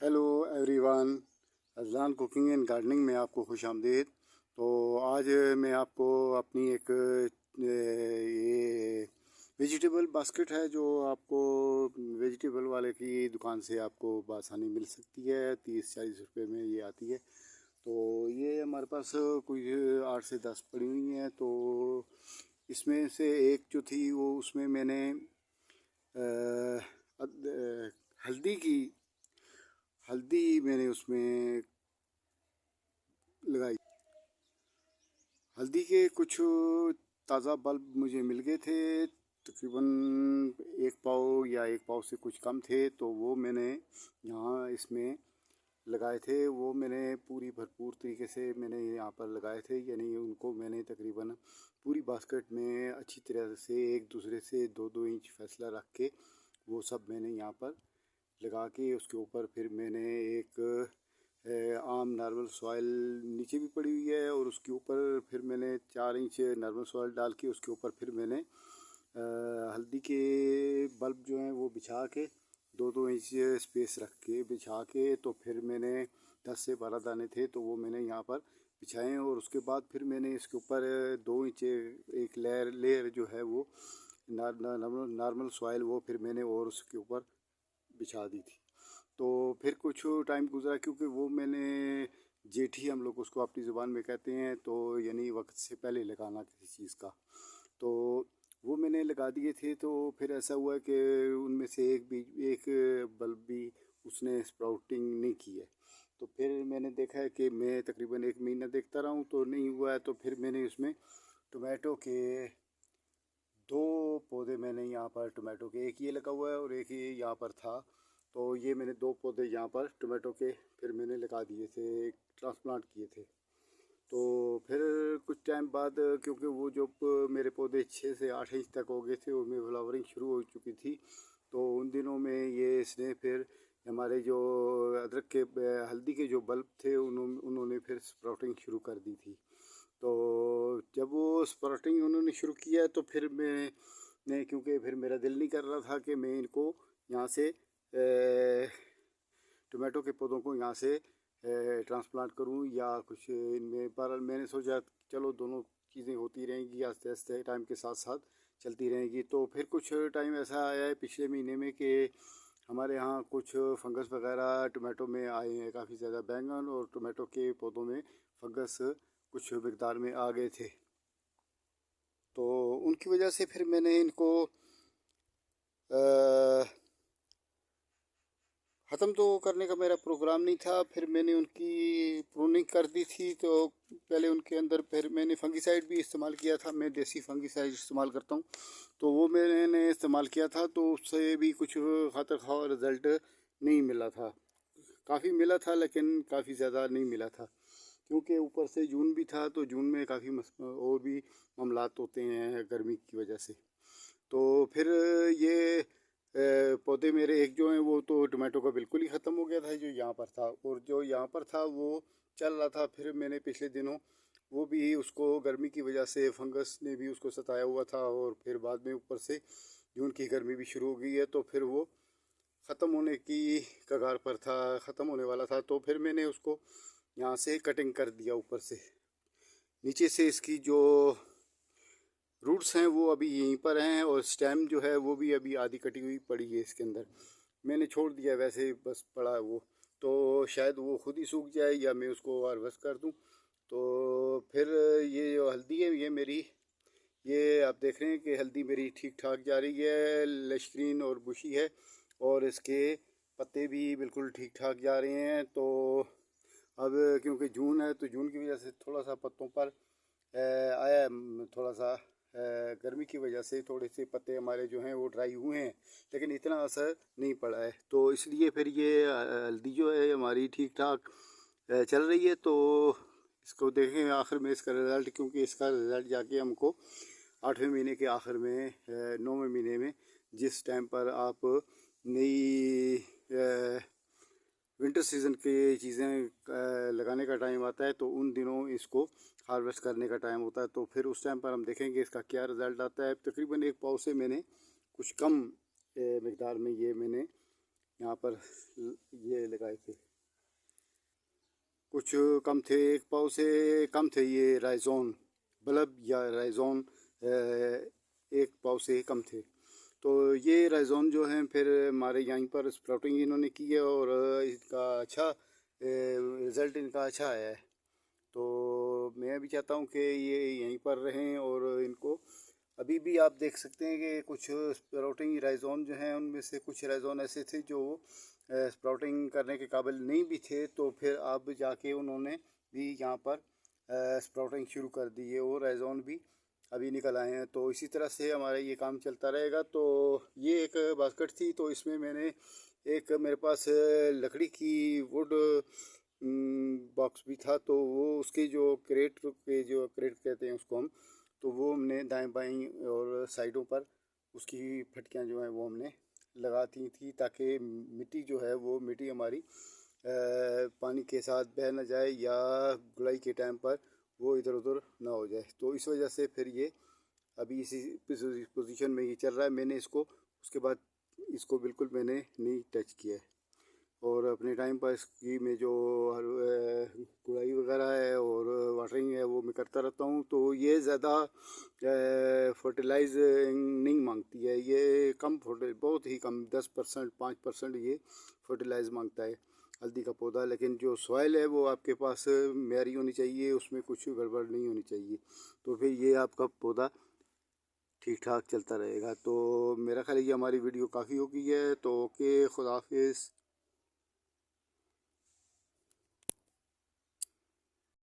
Hello everyone, Azlan cooking and gardening में आपको खुश आमदीद। तो आज मैं आपको अपनी एक ये वेजिटेबल बास्केट है जो आपको वेजिटेबल वाले की दुकान से आपको बआसानी मिल सकती है। 30-40 रुपये में ये आती है। तो ये हमारे पास कुछ 8 से 10 पड़ी हुई हैं। तो इसमें से एक जो थी वो उसमें मैंने हल्दी मैंने उसमें लगाई। हल्दी के कुछ ताज़ा बल्ब मुझे मिल गए थे, तकरीबन 1 पाव या 1 पाव से कुछ कम थे। तो वो मैंने यहाँ इसमें लगाए थे। वो मैंने पूरी भरपूर तरीके से मैंने यहाँ पर लगाए थे, यानी उनको मैंने तकरीबन पूरी बास्केट में अच्छी तरह से एक दूसरे से 2-2 इंच फासला रख के वो सब मैंने यहाँ पर लगा के उसके ऊपर फिर मैंने एक आम नॉर्मल सॉइल नीचे भी पड़ी हुई है और उसके ऊपर फिर मैंने 4 इंच नॉर्मल सॉइल डाल के उसके ऊपर फिर मैंने हल्दी के बल्ब जो हैं वो बिछा के 2-2 इंच स्पेस रख के बिछा के तो फिर मैंने 10 से 12 दाने थे तो वो मैंने यहाँ पर बिछाए। और उसके बाद फिर मैंने इसके ऊपर 2 इंच एक लेयर जो है वो नॉर्मल सॉइल वो फिर मैंने और उसके ऊपर बिछा दी थी। तो फिर कुछ टाइम गुजरा, क्योंकि वो मैंने जेठी हम लोग उसको अपनी ज़ुबान में कहते हैं, तो यानी वक्त से पहले लगाना किसी चीज़ का। तो वो मैंने लगा दिए थे। तो फिर ऐसा हुआ कि उनमें से एक बल्ब भी उसने स्प्राउटिंग नहीं की है। तो फिर मैंने देखा है कि मैं तकरीबन 1 महीना देखता रहा हूँ तो नहीं हुआ है। तो फिर मैंने उसमें टोमेटो के 2 पौधे मैंने यहाँ पर टोमेटो के, एक ये लगा हुआ है और एक ये यहाँ पर था। तो ये मैंने 2 पौधे यहाँ पर टोमेटो के फिर मैंने लगा दिए थे, ट्रांसप्लांट किए थे। तो फिर कुछ टाइम बाद, क्योंकि वो जो मेरे पौधे 6 से 8 इंच तक हो गए थे, उनमें फ्लावरिंग शुरू हो चुकी थी। तो उन दिनों में ये इसने फिर हमारे जो अदरक के हल्दी के जो बल्ब थे उन्होंने फिर स्प्राउटिंग शुरू कर दी थी। तो जब वो स्प्राउटिंग उन्होंने शुरू किया तो फिर मैंने, क्योंकि फिर मेरा दिल नहीं कर रहा था कि मैं इनको यहाँ से टोमेटो के पौधों को यहाँ से ट्रांसप्लांट करूँ या कुछ इनमें, पर मैंने सोचा चलो दोनों चीज़ें होती रहेंगी, आस्ते आस्ते टाइम के साथ साथ चलती रहेंगी। तो फिर कुछ टाइम ऐसा आया है पिछले महीने में कि हमारे यहाँ कुछ फंगस वगैरह टोमेटो में आए हैं, काफ़ी ज़्यादा बैंगन और टोमेटो के पौधों में फंगस कुछ मकदार में आ गए थे। तो उनकी वजह से फिर मैंने इनको ख़त्म तो करने का मेरा प्रोग्राम नहीं था। फिर मैंने उनकी प्रूनिंग कर दी थी। तो पहले उनके अंदर फिर मैंने फंगिसाइड भी इस्तेमाल किया था। मैं देसी फंगिसाइड इस्तेमाल करता हूँ, तो वो मैंने इस्तेमाल किया था। तो उससे भी कुछ खातर खा रिज़ल्ट नहीं मिला था। काफ़ी मिला था लेकिन काफ़ी ज़्यादा नहीं मिला था, क्योंकि ऊपर से जून भी था। तो जून में काफ़ी और भी मामलात होते हैं गर्मी की वजह से। तो फिर ये पौधे मेरे एक जो हैं वो तो टोमेटो का बिल्कुल ही ख़त्म हो गया था जो यहाँ पर था, और जो यहाँ पर था वो चल रहा था। फिर मैंने पिछले दिनों वो भी उसको गर्मी की वजह से फंगस ने भी उसको सताया हुआ था, और फिर बाद में ऊपर से जून की गर्मी भी शुरू हो गई है तो फिर वो ख़त्म होने की कगार पर था, ख़त्म होने वाला था। तो फिर मैंने उसको यहाँ से कटिंग कर दिया ऊपर से। नीचे से इसकी जो रूट्स हैं वो अभी यहीं पर हैं, और स्टेम जो है वो भी अभी आधी कटी हुई पड़ी है इसके अंदर। मैंने छोड़ दिया वैसे ही, बस पड़ा है वो। तो शायद वो खुद ही सूख जाए या मैं उसको हार्वेस्ट कर दूं। तो फिर ये जो हल्दी है ये मेरी, ये आप देख रहे हैं कि हल्दी मेरी ठीक ठाक जा रही है, लश्कीन और बुशी है, और इसके पत्ते भी बिल्कुल ठीक ठाक जा रहे हैं। तो अब क्योंकि जून है तो जून की वजह से थोड़ा सा पत्तों पर आया थोड़ा सा गर्मी की वजह से थोड़े से पत्ते हमारे जो हैं वो ड्राई हुए हैं, लेकिन इतना असर नहीं पड़ा है। तो इसलिए फिर ये हल्दी जो है हमारी ठीक ठाक चल रही है। तो इसको देखें आखिर में इसका रिज़ल्ट, क्योंकि इसका रिज़ल्ट जाके हमको 8वें महीने के आखिर में 9वें महीने में, जिस टाइम पर आप नई विंटर सीज़न की चीज़ें लगाने का टाइम आता है तो उन दिनों इसको हार्वेस्ट करने का टाइम होता है। तो फिर उस टाइम पर हम देखेंगे इसका क्या रिज़ल्ट आता है। तकरीबन 1 पाव से मैंने कुछ कम मकदार में ये मैंने यहाँ पर ये लगाए थे। कुछ कम थे, 1 पाव से कम थे ये राइजोन बल्ब या राइजोन, 1 पाव से कम थे। तो ये राइजोन जो है फिर हमारे यहीं पर स्प्राउटिंग इन्होंने की है और इसका अच्छा रिज़ल्ट इनका अच्छा आया है। तो मैं भी चाहता हूँ कि ये यहीं पर रहें और इनको अभी भी आप देख सकते हैं कि कुछ स्प्राउटिंग राइजोन जो हैं उनमें से कुछ राइजोन ऐसे थे जो स्प्राउटिंग करने के काबिल नहीं भी थे, तो फिर अब जाके उन्होंने भी यहाँ पर स्प्राउटिंग शुरू कर दी है और राइजोन भी अभी निकल आए हैं। तो इसी तरह से हमारा ये काम चलता रहेगा। तो ये एक बास्केट थी, तो इसमें मैंने एक मेरे पास लकड़ी की वुड बॉक्स भी था, तो वो उसके जो क्रेट कहते हैं उसको हम, तो वो हमने दाएं बाएं और साइडों पर उसकी फटकियां जो हैं वो हमने लगा दी थी, ताकि मिट्टी जो है वो मिट्टी हमारी पानी के साथ बह ना जाए या गुड़ाई के टाइम पर वो इधर उधर ना हो जाए। तो इस वजह से फिर ये अभी इसी पोजीशन में ही चल रहा है। मैंने इसको उसके बाद इसको बिल्कुल मैंने नहीं टच किया है और अपने टाइम पर इसकी में जो गुड़ाई वगैरह है और वाटरिंग है वो मैं करता रहता हूँ। तो ये ज़्यादा फर्टिलाइज नहीं मांगती है, ये कम बहुत ही कम 10% 5% ये फर्टिलाइज मांगता है हल्दी का पौधा। लेकिन जो सॉइल है वो आपके पास मेरी होनी चाहिए, उसमें कुछ गड़बड़ नहीं होनी चाहिए, तो फिर ये आपका पौधा ठीक ठाक चलता रहेगा। तो मेरा ख्याल है ये हमारी वीडियो काफ़ी हो गई है। तो ओके, खुदा हाफिज़।